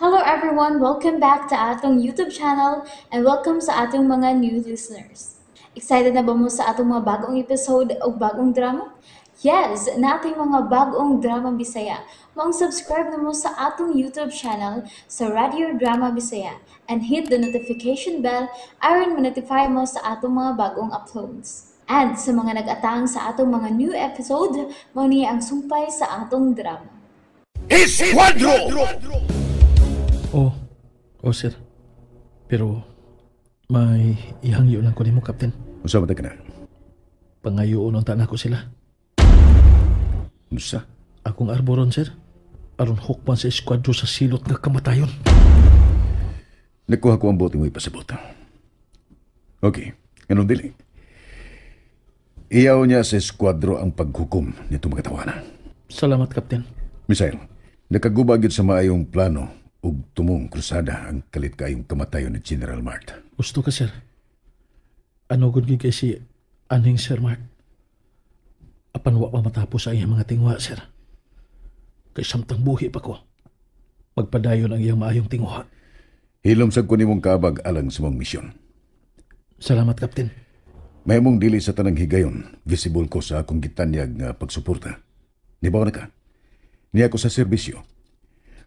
Hello everyone! Welcome back to atong YouTube channel and welcome sa atong mga new listeners. Excited na ba mo sa atong mga bagong episode o bagong drama? Yes, na ating mga bagong drama Bisaya. Mag-subscribe na mo sa atong YouTube channel sa Radio Drama Bisaya and hit the notification bell aron ma-notify mo sa atong mga bagong uploads. And sa mga nag-atang sa atong mga new episode, mao niya ang sumpay sa atong drama. Esquadro! Oh, sir. Pero, may ihangyo lang ko ni mo, Captain. Usa man ka na? Pangayoon ang tanan ko sila. Usa? Akong arboron, sir. Aron hukman sa esquadro sa silot nga kamatayon. Nakuha ko ang bote mo ipasabot. Okay, ganun dili. Iyaw niya sa esquadro ang paghukom nito mga tawanan. Salamat, Captain. Misael, nakagubagid sa maayong plano ug tumong krusada ang kalit kayong kamatayon ni General Mart. Gusto ka, sir. Ano gud kay si Aning Sir Mark? Apan wa pa matapos ang iyang mga tingwa, sir. Kay samtang buhi pa ko. Magpadayon ang iyang maayong tingwa. Hilom sad ko nimong kaabag alang sa mong misyon. Salamat, Captain. Mahimong dili sa tanang higayon, visible ko sa akong gitanyag nga pagsuporta. Nibaw na ka? Niya ko sa serbisyo.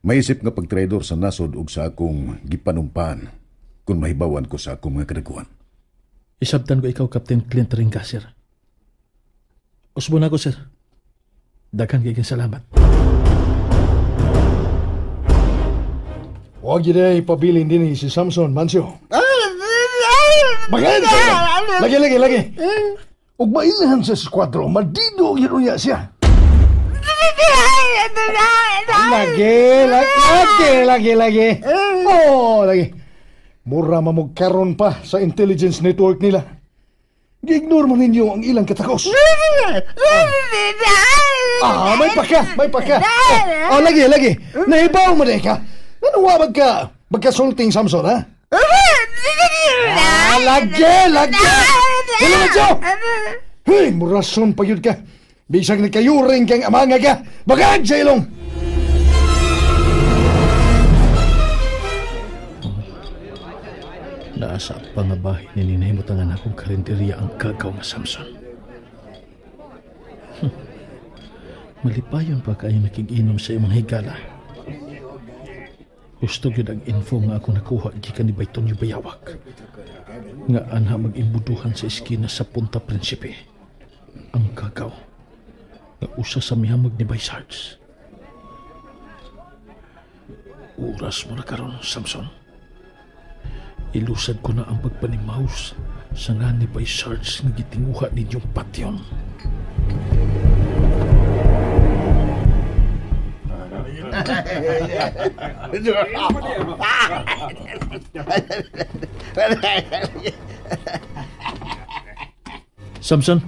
Maisip nga pagtraidor sa nasod ug sa akong gipanumpahan kung mahibawan ko sa akong mga kadakuan. Isabtan ko ikaw, Captain Clint Ringa, sir. Usbo na ko, sir. Daghang kayong salamat. Huwag yun ay pabilin din si Samson, Mansyo. Bagayan siya! Lagi. Ug mailahan sa esquadro, madido yun uya siya. Lagi. Oh, lagi. Mura mamugkaron pa sa intelligence network nila. Gi-ignore mo ninyo ang ilang katakos. May paka. Lagi. Nahibaw mo na ka. Nanuwabag ka. Magkasulting, Samson, ha? Lagi. Hila na siya! Hey, murason pa yun ka. Bisag na kayuring kang amanga ka. Bagag sa ilong! Naasa pa nga bahay ni ninahimutangan akong karinderya ang kagaw nga Samson. Malipayon pa kayo nakiginom sa imong higala. Gusto yun ang info nga ako nakuha gikan ni Bayton yung bayawak. Nga anha mag-imbuduhan sa eskina sa Punta Principe. Ang kagaw nga usa sa mihamag ni Baysards. Oras mo na karon, Samson. Ilusad ko na ang pagpanimaus sa nga ni Baysards nga gitinguha ninyong patyon. Samson?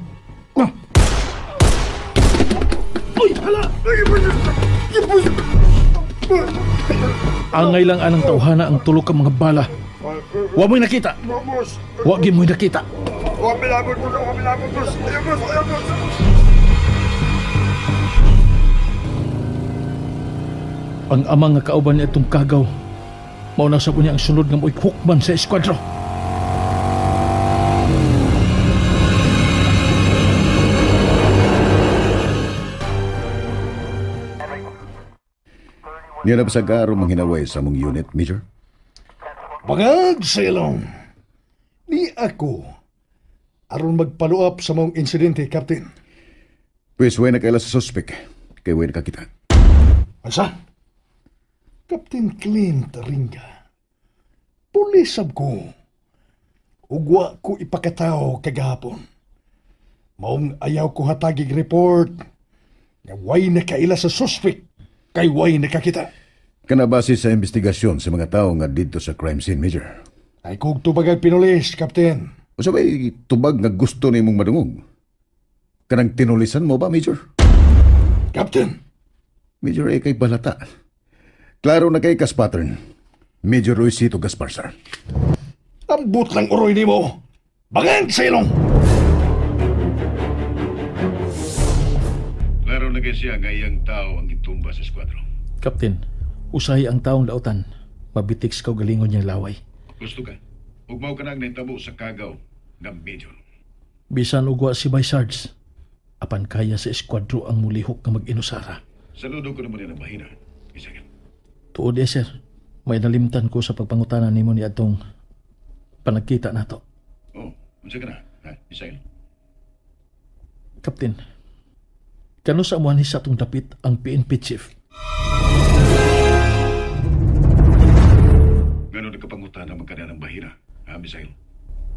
Uy, hala! Angay lang anang tauhana ang tulog ka mga bala. Huwag mo'y nakita. Huwag mo'y nakita. Huwag milabot, boss. Ang amang nga kauban niya itong kagaw, mauna sa kunya ang sunod nga mo'y hukman sa eskwadro. Niya na ba sa garo manghinaway sa mong unit, Major? Bagag sa ilong. Di ako. Aron mag-follow up sa mong insidente, Captain. Pues way na kaila sa suspect. Kay way na kakita. Asa? Captain Clint Ringa. Pulisab ko. Ugwa ko ipakataw kagahapon. Maong ayaw ko hatagig report. Nga way na kaila sa suspect. Kay way nakakita. Kanabase sa investigasyon sa mga tao nga dito sa crime scene, Major. Ay kung tubagag pinulis, Captain. O sabay, tubag nga gusto ni mong madungog. Kanang tinulisan mo ba, Major? Captain. Major, kay balata. Klaro na kay kas pattern. Major Luisito Gaspar, sir. Ambot lang uroy ni mo. Bagag sa ilong. Klaro na kay siya nga iyang tao ang gitumba sa esquadro. Captain, Usahay ang taong lautan, mabitik sa kaugalingon niyang laway. Gusto ka? Huwag mo ka nang naitabo sa kagaw ng Major. Bisan ugwa si Bay Sarge, apan kaya sa eskwadro ang mulihok nga mag-inusara. Saludo ko naman yan ang bahina. Isagan. Tuod sir, may nalimtan ko sa pagpangutanan nimo ni atong panagkita nato. Oh, unsa ka na? Ha, Isagan. Kapten, kano sa amuhan sa atong dapit ang PNP chief? Gano'n nagkapangutan ang magkana ng bahina? Ha, Misael?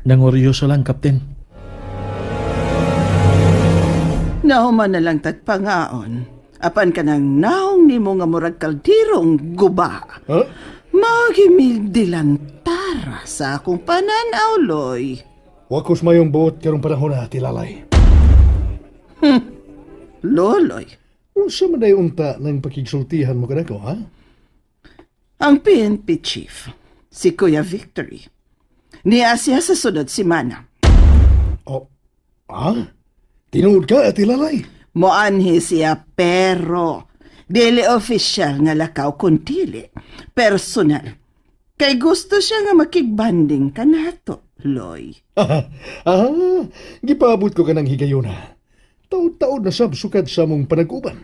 Nangoryoso lang, Kapten. Nahuman na lang tagpangaon. Apan ka nang naong ni mo nga murag kaldirong guba. Huh? Magimigdilantara sa akong pananaw, Loy. Wakos mayong buot karong panahon na tilalay. Loloy, Unsa man day unta ng pakigsultihan mo kanako, ha? ang PNP chief, si Kuya Victory, niya siya sa sunod simana. Oh, ha? Tinuod ka, tilalay. Moanhi siya pero dili official nga lakaw kuntili. Personal. Kay gusto siya nga makigbanding ka nato, Loy. Gipabot ko ka ng higayon, ha? Taon-taon na sukad sa mong panag-uban.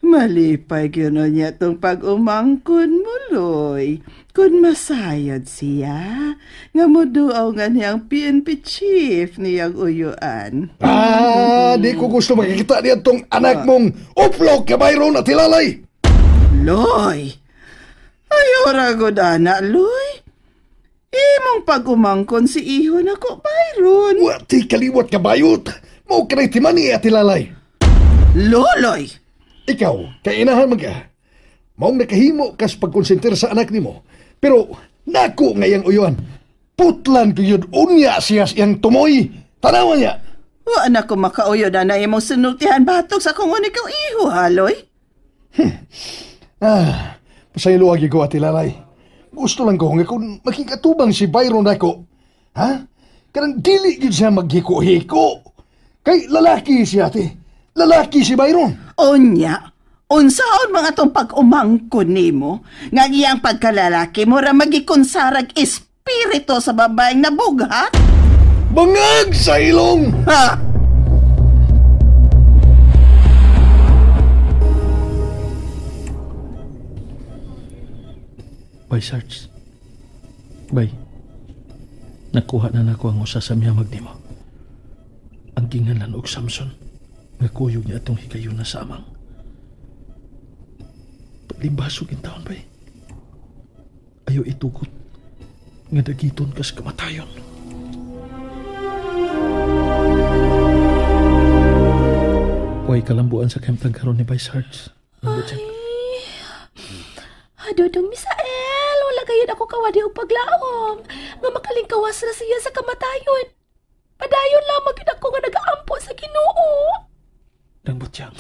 Malipay yun niya itong pag-umangkon mo, Loy. Kung masayad siya, nga muduaw nga niyang PNP chief niyang uyuan. Di ko gusto makikita niya itong anak mong uplok ka Byron at tilalay. Loy! Ayaw ragod ana, Loy. Imong pag-umangkon si iho na ko, Byron. Wati kaliwat ka bayot. Mau ka na'y timani at tilalay. Loloy! Ikaw, kainahan man ka. Maong nakahimo kas pagkonsentir sa anak nimo. Pero, naku ngayang uyuan. Putlan ko yun unya siya siyang tumoy. Tanawan niya. O anak ko makauyo na imong sinultihan batok sa kung ikaw iho, ha, Loy? Pasaylo agi ko at tilalay. Gusto lang ko nga kung makikatubang si Byron ako. Ha? Karang dili yun siya maghiko-hiko. Kay lalaki siya, ate. Lalaki si Byron. Onya, unsaon mga tong pag-umangkon nimo, nga iyang pagkalalaki mo ra magikonsarag espiritu sa babaeng nabughat? Bangag sa ilong! Ha? Bay Sarge. Bay, nakuha na nako ang usa sa miyamag nimo. Ang gingalan og Samson, nga kuyog niya atong higayon na samang. Paglimbasog in taon, bay. Ayaw itukot, nga dagiton kas kamatayon. Huwag kalambuan sa kemtang karon ni Bay Sarge. Dodong Misael, wala kayo ako kawadi o paglaom. Nga makalingkawas na siya sa kamatayon. Padayon lamang yun ako nga nag-aampo sa Ginoo. Nang butyang.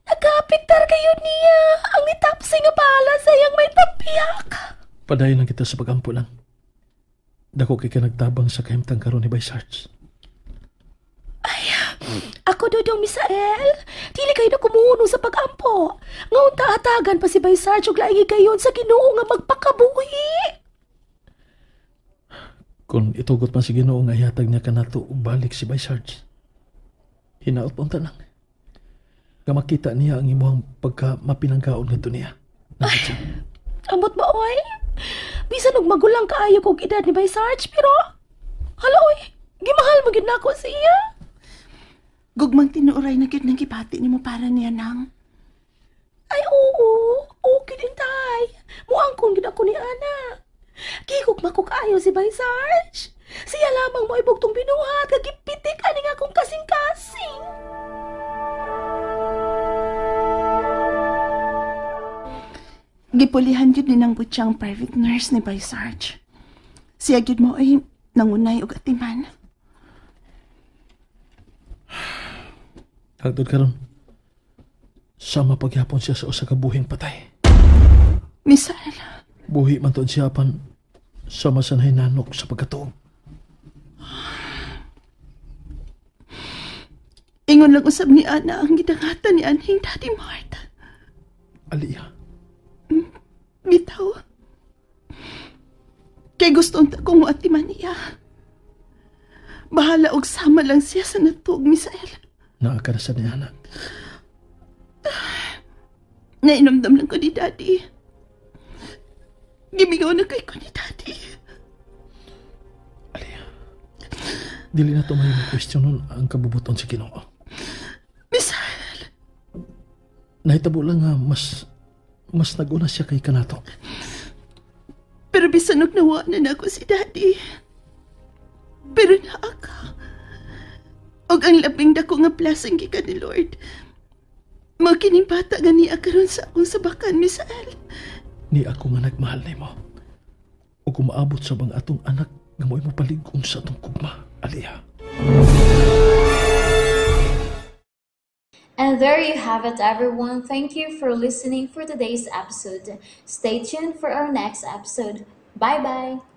Nag-apiktar kayo niya. Ang itapsay nga pala sayang may tapiak. Padayon lang kita sa pagampo lang. Dako kay ka nagtabang sa kahimtang karon ni Bay Sarge. Ako, Dodong Misael, dili kayo na kumuno sa pag-ampo. Ngayon taatagan pa si Bay Sarge ug laingi kayon sa Ginoo nga magpakabuhi. Kung itugot man si Ginoo nga ihatag niya kanato ug balik si Bay Sarge. Hinaot pang tanang. Nga makita niya ang imuhang pagka mapinangkaon ngadto niya. Amot ba, oy? Bisan og magulang kaayo kog edad ni Bay Sarge, pero hala, oy, gimahal mo gid nako siya. Gugmang tinuoray na gyud nang gipati nimo para niya nang. Ay, oo. Okay din, tay. Muangkon gid ako ni Ana. Gigugma ko kaayo si Bay Sarge. Siya lamang mo ibugtong binuhat, kagipitik ani nga akong kasing-kasing. Gipulihan gyud ni nang butyang private nurse ni Bay Sarge. Siya gyud mo ay nangunay og atiman. Hagdod karon. Sama pagyapon siya sa usa ka buhing patay. Misael, Buhi man tuod siya apan sama sa nanok sa pagkatuog. ingon Ingon lang usab ni Ana ang gidangatan ni Anhing Daddy Mart. Aliyah, Bitaw. Kay gusto unta kong muatiman niya. Bahala og sama lang siya sa natuog, Misael. naakarasan ni anak. Nainomdam lang ko ni Daddy. Gimingaw na kay ko ni Daddy. Aliyah, dili na to may question ang kabubuton si Ginoo. Misael. Nahitabo lang nga mas naguna siya kay kanato. Pero bisan og nawa na ako si Daddy. Pero naaka. Og ang labing dako nga blessing gikan ni Lord. Mao kining bata nga niya karon sa akong sabakan, Misael. Ni ako nga nagmahal nimo. O kung maabot sa mga atong anak nga mo'y mapaligong sa atong kugma, Aliyah. And there you have it, everyone. Thank you for listening for today's episode. Stay tuned for our next episode. Bye bye.